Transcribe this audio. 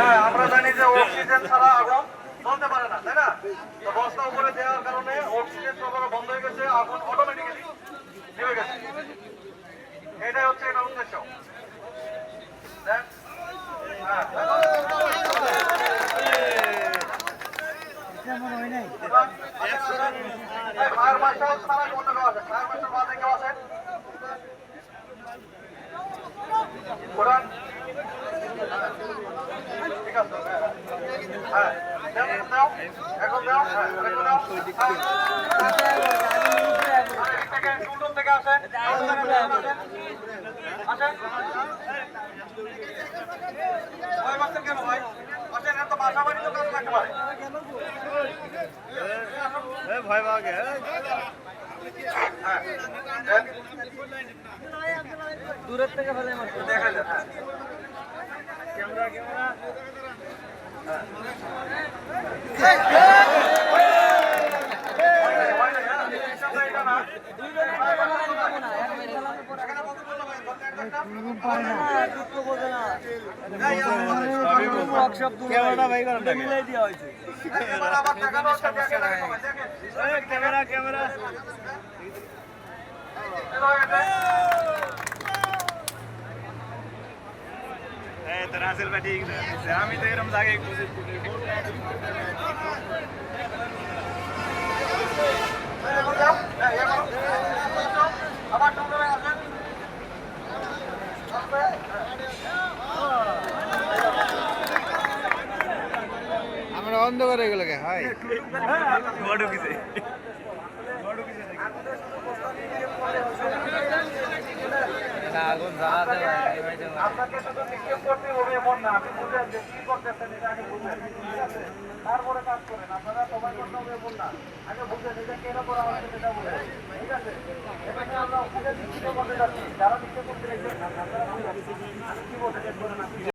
হ্যাঁ আমরা জানি যে অক্সিজেন ছাড়া আগুন চলতে পারে না, তাই না? তো বস্তা উপরে দেওয়ার কারণে অক্সিজেন সরবরাহ বন্ধ হয়ে গেছে, আগুন অটোমেটিক্যালি নেমে গেছে। এটাই হচ্ছে এটার উদ্দেশ্য। ফায়ার মার্শাল ছাড়া অন্য কেউ আছে? ফায়ার মার্শাল বাদে কেউ আছেন? ঠিক আছে, হ্যাঁ দাও, এখন দাও, হ্যাঁ দাও। থেকে আসেন, আসেন। ভয় পাচ্ছেন কেন ভাই? আসেন, এত বাসা বাড়ি তো কাজ থাকতে পারে। ভয় পাওয়া দূরের থেকে ফেলে দেখা যায় ক্যামেরা ক্যামেরা ক্যামেরাটা ভাই করেন মিলাই দেওয়া হয়েছে ক্যামেরা ক্যামেরা তো রাসেল ভাই ঠিক আমি তো এরকম জায়গায় আমরা অন্ধকার হয়ে গেল কে হাই ঢুকিছে আগুন জ্বালাতে আপনাকে শুধু নিক্ষেপ করতে হবে এমন না, আপনি বুঝেন যে কি করতেছেন এটা আগে বুঝেন, ঠিক আছে? তারপরে কাজ করেন। আপনারা সবাই করতে হবে এমন না, আগে বুঝেন এটা কেন করা হচ্ছে সেটা বুঝেন, ঠিক আছে? এখানে আমরা অক্সিজেন নিক্ষেপ করতে যাচ্ছি, যারা নিক্ষেপ করতে রেখে আপনারা কি বলছেন?